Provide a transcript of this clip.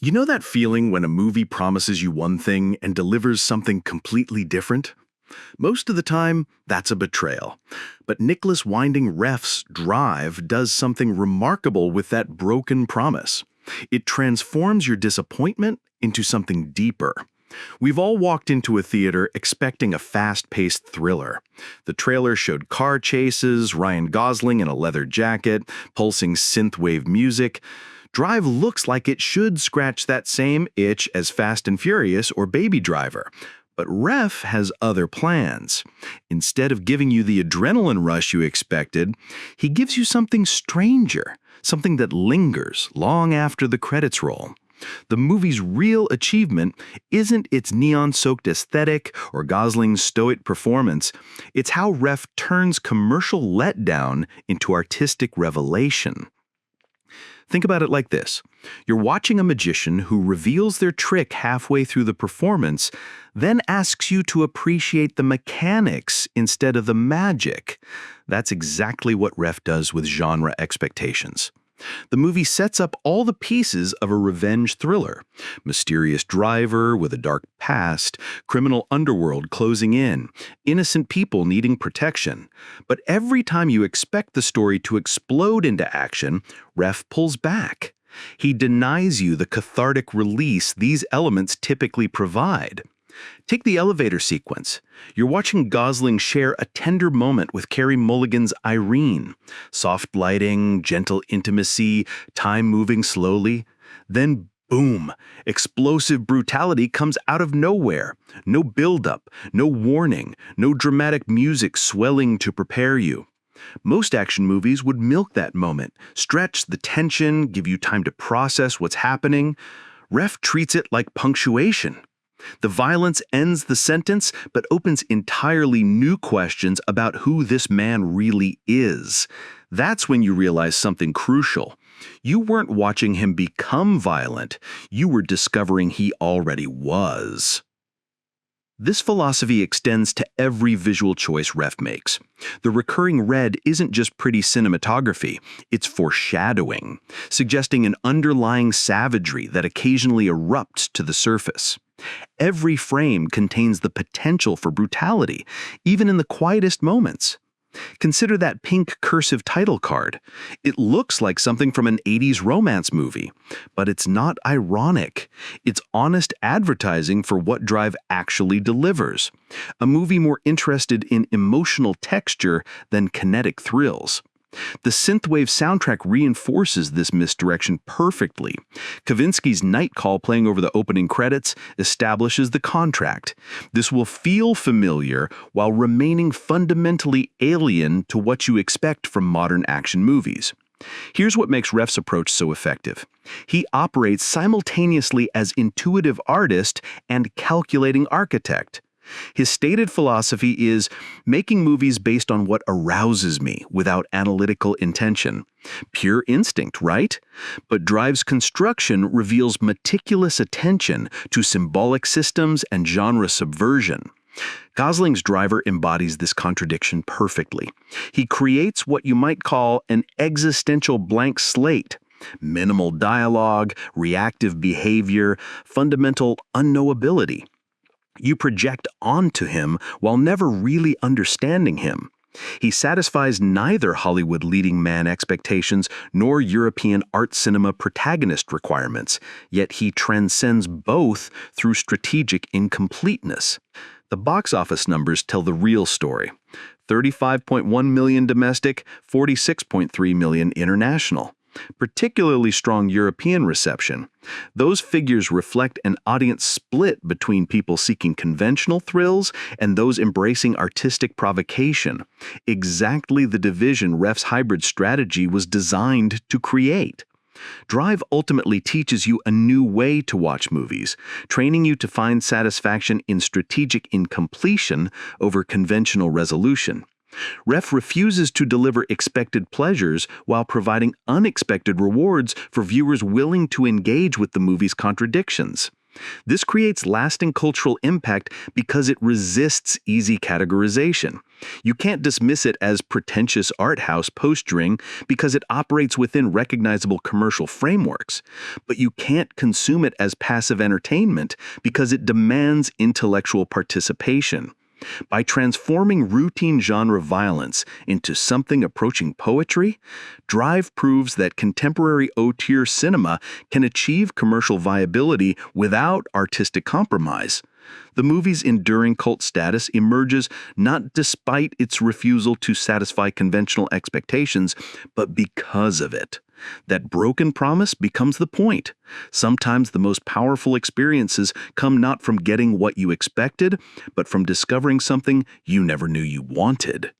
You know that feeling when a movie promises you one thing and delivers something completely different? Most of the time, that's a betrayal. But Nicolas Winding Refn's Drive does something remarkable with that broken promise. It transforms your disappointment into something deeper. We've all walked into a theater expecting a fast-paced thriller. The trailer showed car chases, Ryan Gosling in a leather jacket, pulsing synthwave music. Drive looks like it should scratch that same itch as Fast and Furious or Baby Driver. But Ref has other plans. Instead of giving you the adrenaline rush you expected, he gives you something stranger, something that lingers long after the credits roll. The movie's real achievement isn't its neon-soaked aesthetic or Gosling's stoic performance. It's how Ref turns commercial letdown into artistic revelation. Think about it like this. You're watching a magician who reveals their trick halfway through the performance, then asks you to appreciate the mechanics instead of the magic. That's exactly what Ref does with genre expectations. The movie sets up all the pieces of a revenge thriller. Mysterious driver with a dark past, criminal underworld closing in, innocent people needing protection. But every time you expect the story to explode into action, Ref pulls back. He denies you the cathartic release these elements typically provide. Take the elevator sequence. You're watching Gosling share a tender moment with Carey Mulligan's Irene. Soft lighting, gentle intimacy, time moving slowly. Then, boom, explosive brutality comes out of nowhere. No build-up, no warning, no dramatic music swelling to prepare you. Most action movies would milk that moment, stretch the tension, give you time to process what's happening. Ref treats it like punctuation. The violence ends the sentence, but opens entirely new questions about who this man really is. That's when you realize something crucial. You weren't watching him become violent. You were discovering he already was. This philosophy extends to every visual choice Ref makes. The recurring red isn't just pretty cinematography, it's foreshadowing, suggesting an underlying savagery that occasionally erupts to the surface. Every frame contains the potential for brutality, even in the quietest moments. Consider that pink cursive title card. It looks like something from an 80s romance movie, but it's not ironic. It's honest advertising for what Drive actually delivers. A movie more interested in emotional texture than kinetic thrills. The synthwave soundtrack reinforces this misdirection perfectly. Kavinsky's Night Call playing over the opening credits establishes the contract. This will feel familiar while remaining fundamentally alien to what you expect from modern action movies. Here's what makes Ref's approach so effective. He operates simultaneously as intuitive artist and calculating architect. His stated philosophy is making movies based on what arouses me without analytical intention. Pure instinct, right? But Drive's construction reveals meticulous attention to symbolic systems and genre subversion. Gosling's Driver embodies this contradiction perfectly. He creates what you might call an existential blank slate. Minimal dialogue, reactive behavior, fundamental unknowability. You project onto him while never really understanding him. He satisfies neither Hollywood leading man expectations nor European art cinema protagonist requirements, yet he transcends both through strategic incompleteness. The box office numbers tell the real story. 35.1 million domestic, 46.3 million international. Particularly strong European reception. Those figures reflect an audience split between people seeking conventional thrills and those embracing artistic provocation, exactly the division Ref's hybrid strategy was designed to create. Drive ultimately teaches you a new way to watch movies, training you to find satisfaction in strategic incompletion over conventional resolution. Ref refuses to deliver expected pleasures while providing unexpected rewards for viewers willing to engage with the movie's contradictions. This creates lasting cultural impact because it resists easy categorization. You can't dismiss it as pretentious art house posturing because it operates within recognizable commercial frameworks, but you can't consume it as passive entertainment because it demands intellectual participation. By transforming routine genre violence into something approaching poetry, Drive proves that contemporary auteur cinema can achieve commercial viability without artistic compromise. The movie's enduring cult status emerges not despite its refusal to satisfy conventional expectations, but because of it. That broken promise becomes the point. Sometimes the most powerful experiences come not from getting what you expected, but from discovering something you never knew you wanted.